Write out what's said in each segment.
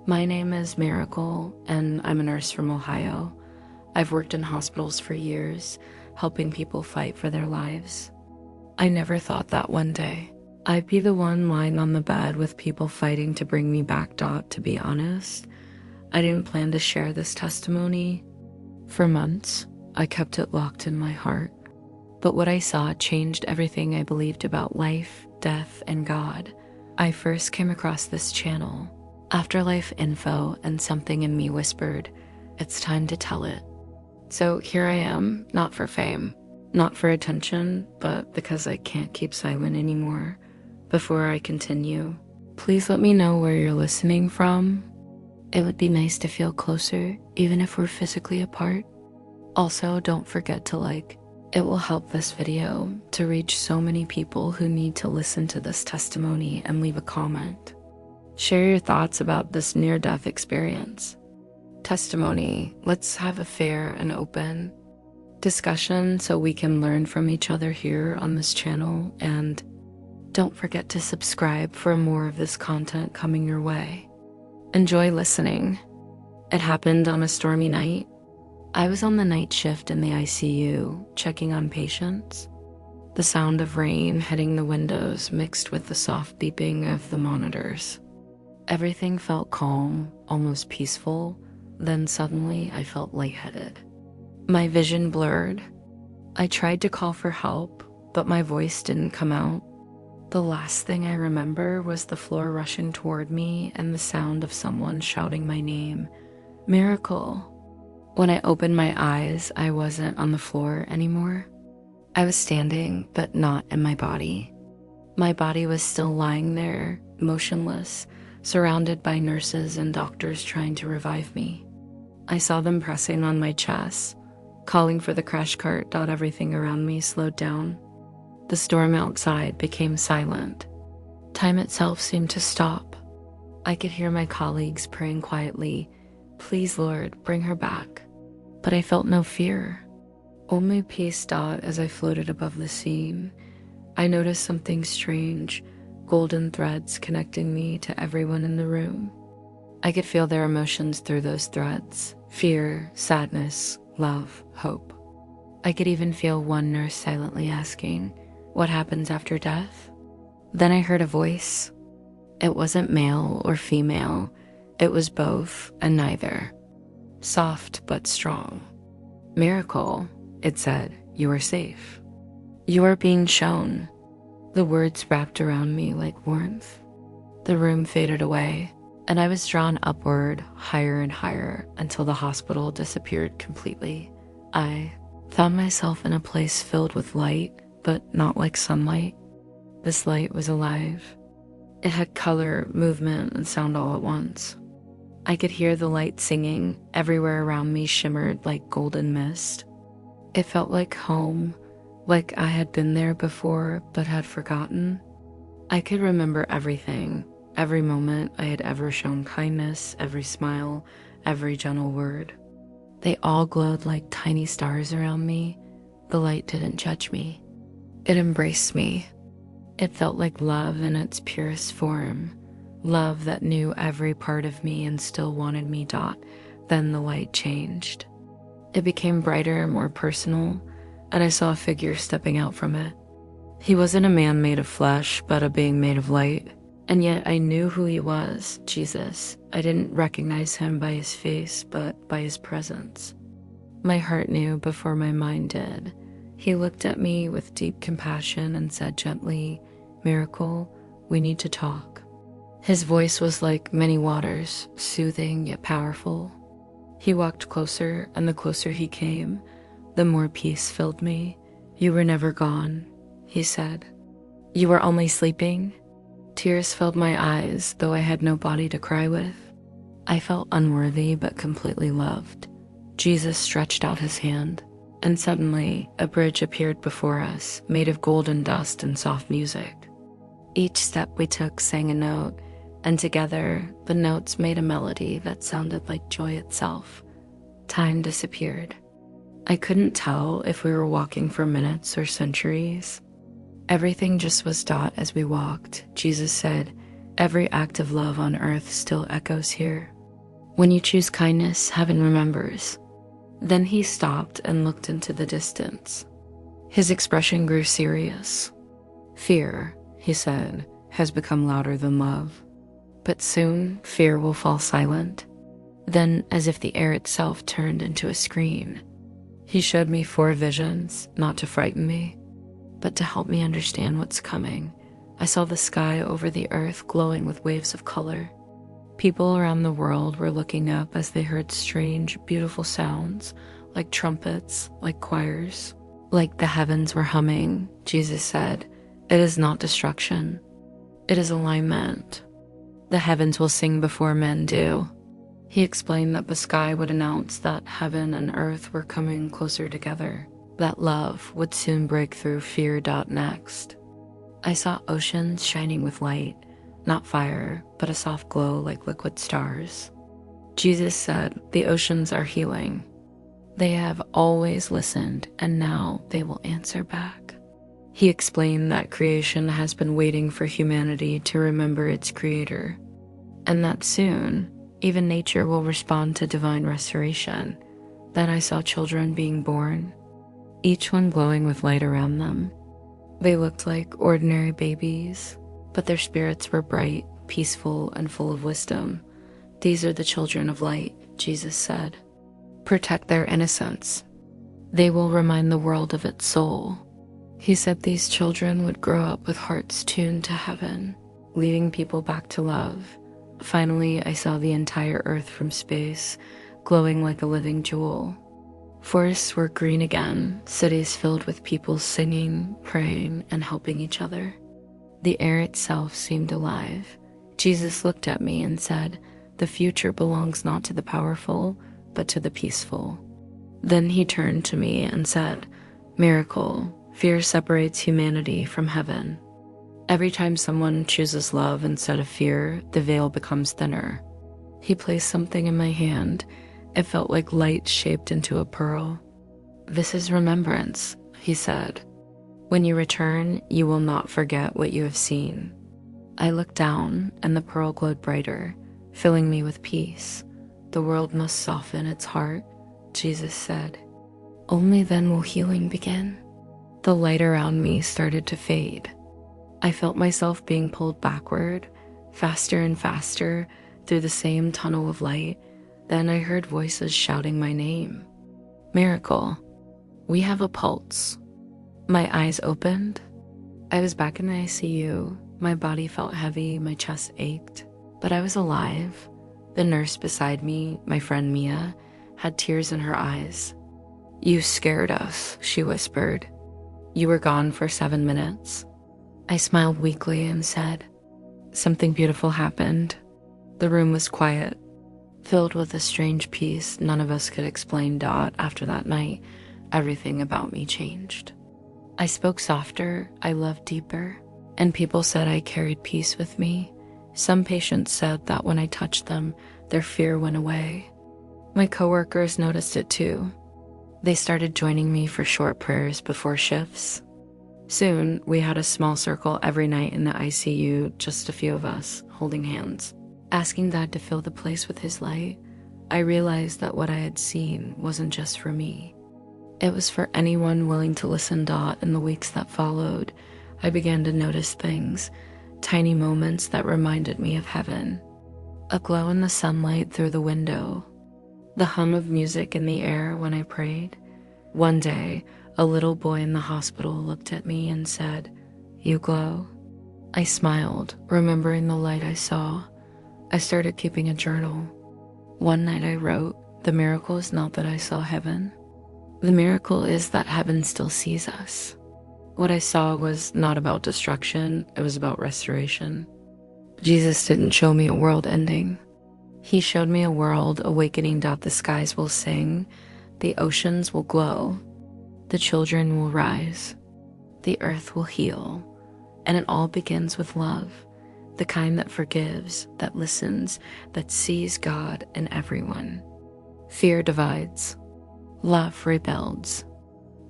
My name is Miracle, and I'm a nurse from Ohio. I've worked in hospitals for years, helping people fight for their lives. I never thought that one day I'd be the one lying on the bed with people fighting to bring me back. To be honest, I didn't plan to share this testimony. For months, I kept it locked in my heart. But what I saw changed everything I believed about life, death, and God. I first came across this channel, Afterlife Info, and something in me whispered, it's time to tell it. So here I am, not for fame, not for attention, but because I can't keep silent anymore. Before I continue, please let me know where you're listening from. It would be nice to feel closer, even if we're physically apart. Also, don't forget to like. It will help this video to reach so many people who need to listen to this testimony, and leave a comment. Share your thoughts about this near-death experience. Testimony, let's have a fair and open discussion so we can learn from each other here on this channel, and don't forget to subscribe for more of this content coming your way. Enjoy listening. It happened on a stormy night. I was on the night shift in the ICU, checking on patients. The sound of rain hitting the windows mixed with the soft beeping of the monitors. Everything felt calm, almost peaceful. Then suddenly I felt lightheaded. My vision blurred. I tried to call for help, but my voice didn't come out. The last thing I remember was the floor rushing toward me and the sound of someone shouting my name, Miracle. When I opened my eyes, I wasn't on the floor anymore. I was standing, but not in my body. My body was still lying there, motionless, surrounded by nurses and doctors trying to revive me. I saw them pressing on my chest, calling for the crash cart. Everything around me slowed down. The storm outside became silent. Time itself seemed to stop. I could hear my colleagues praying quietly, please Lord, bring her back. But I felt no fear, only peace. As I floated above the scene, I noticed something strange, golden threads connecting me to everyone in the room. I could feel their emotions through those threads, fear, sadness, love, hope. I could even feel one nurse silently asking, what happens after death? Then I heard a voice. It wasn't male or female, it was both and neither. Soft but strong. Miracle, it said, you are safe. You are being shown. The words wrapped around me like warmth. The room faded away, and I was drawn upward, higher and higher, until the hospital disappeared completely. I found myself in a place filled with light, but not like sunlight. This light was alive. It had color, movement, and sound all at once. I could hear the light singing. Everywhere around me shimmered like golden mist. It felt like home, like I had been there before but had forgotten. I could remember everything, every moment I had ever shown kindness, every smile, every gentle word. They all glowed like tiny stars around me. The light didn't judge me. It embraced me. It felt like love in its purest form. Love that knew every part of me and still wanted me. Then the light changed. It became brighter and more personal, and I saw a figure stepping out from it. He wasn't a man made of flesh, but a being made of light. And yet I knew who he was, Jesus. I didn't recognize him by his face, but by his presence. My heart knew before my mind did. He looked at me with deep compassion and said gently, Miracle, we need to talk. His voice was like many waters, soothing yet powerful. He walked closer, and the closer he came, the more peace filled me. You were never gone, he said. You were only sleeping? Tears filled my eyes, though I had no body to cry with. I felt unworthy but completely loved. Jesus stretched out his hand, and suddenly a bridge appeared before us, made of golden dust and soft music. Each step we took sang a note, and together the notes made a melody that sounded like joy itself. Time disappeared. I couldn't tell if we were walking for minutes or centuries. Everything just was as we walked. Jesus said, every act of love on earth still echoes here. When you choose kindness, heaven remembers. Then he stopped and looked into the distance. His expression grew serious. Fear, he said, has become louder than love. But soon, fear will fall silent. Then, as if the air itself turned into a screen, he showed me 4 visions, not to frighten me, but to help me understand what's coming. I saw the sky over the earth glowing with waves of color. People around the world were looking up as they heard strange, beautiful sounds, like trumpets, like choirs. Like the heavens were humming, Jesus said, "It is not destruction. It is alignment. The heavens will sing before men do." He explained that the sky would announce that heaven and earth were coming closer together, that love would soon break through fear. Next, I saw oceans shining with light, not fire, but a soft glow like liquid stars. Jesus said, "The oceans are healing. They have always listened, and now they will answer back." He explained that creation has been waiting for humanity to remember its creator, and that soon, even nature will respond to divine restoration. Then I saw children being born, each one glowing with light around them. They looked like ordinary babies, but their spirits were bright, peaceful, and full of wisdom. "These are the children of light," Jesus said. "Protect their innocence. They will remind the world of its soul." He said these children would grow up with hearts tuned to heaven, leading people back to love. Finally, I saw the entire earth from space, glowing like a living jewel. Forests were green again, cities filled with people singing, praying, and helping each other. The air itself seemed alive. Jesus looked at me and said, "The future belongs not to the powerful, but to the peaceful." Then he turned to me and said, "Miracle, fear separates humanity from heaven. Every time someone chooses love instead of fear, the veil becomes thinner." He placed something in my hand. It felt like light shaped into a pearl. "This is remembrance," he said. "When you return, you will not forget what you have seen." I looked down, and the pearl glowed brighter, filling me with peace. "The world must soften its heart," Jesus said. "Only then will healing begin." The light around me started to fade. I felt myself being pulled backward, faster and faster, through the same tunnel of light. Then I heard voices shouting my name. "Miracle, we have a pulse." My eyes opened. I was back in the ICU. My body felt heavy, my chest ached, but I was alive. The nurse beside me, my friend Mia, had tears in her eyes. "You scared us," she whispered. "You were gone for 7 minutes." I smiled weakly and said, "Something beautiful happened." The room was quiet, filled with a strange peace none of us could explain. After that night, everything about me changed. I spoke softer, I loved deeper, and people said I carried peace with me. Some patients said that when I touched them, their fear went away. My coworkers noticed it too. They started joining me for short prayers before shifts. Soon, we had a small circle every night in the ICU, just a few of us, holding hands. Asking Dad to fill the place with his light, I realized that what I had seen wasn't just for me. It was for anyone willing to listen. In the weeks that followed, I began to notice things, tiny moments that reminded me of heaven. A glow in the sunlight through the window, the hum of music in the air when I prayed. One day, a little boy in the hospital looked at me and said, "You glow." I smiled, remembering the light I saw. I started keeping a journal. One night I wrote, "The miracle is not that I saw heaven. The miracle is that heaven still sees us." What I saw was not about destruction, it was about restoration. Jesus didn't show me a world ending. He showed me a world awakening. The skies will sing, the oceans will glow, the children will rise, the earth will heal, and it all begins with love, the kind that forgives, that listens, that sees God in everyone. Fear divides, love rebuilds.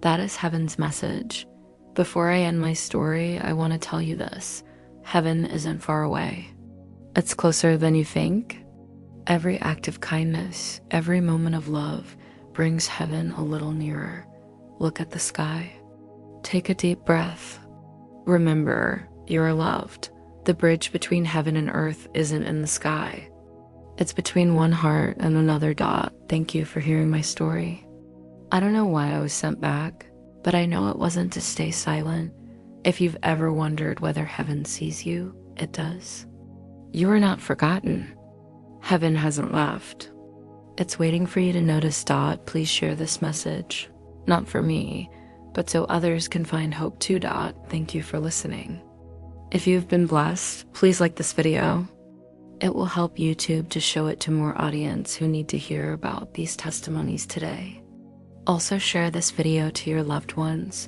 That is heaven's message. Before I end my story, I want to tell you this. Heaven isn't far away. It's closer than you think. Every act of kindness, every moment of love brings heaven a little nearer. Look at the sky. Take a deep breath. Remember, you are loved. The bridge between heaven and earth isn't in the sky. It's between one heart and another dot. Thank you for hearing my story. I don't know why I was sent back, but I know it wasn't to stay silent. If you've ever wondered whether heaven sees you, it does. You are not forgotten. Heaven hasn't left. It's waiting for you to notice. Please share this message. Not for me, but so others can find hope too. Thank you for listening. If you've been blessed, please like this video. It will help YouTube to show it to more audience who need to hear about these testimonies today. Also share this video to your loved ones.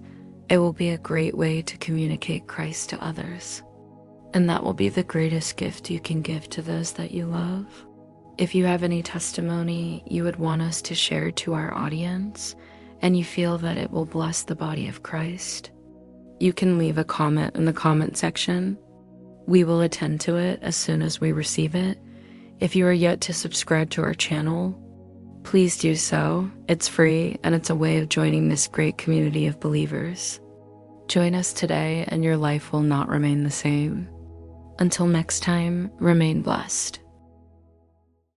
It will be a great way to communicate Christ to others. And that will be the greatest gift you can give to those that you love. If you have any testimony you would want us to share to our audience, and you feel that it will bless the body of Christ, you can leave a comment in the comment section. We will attend to it as soon as we receive it. If you are yet to subscribe to our channel, please do so. It's free, and it's a way of joining this great community of believers. Join us today, and your life will not remain the same. Until next time, remain blessed.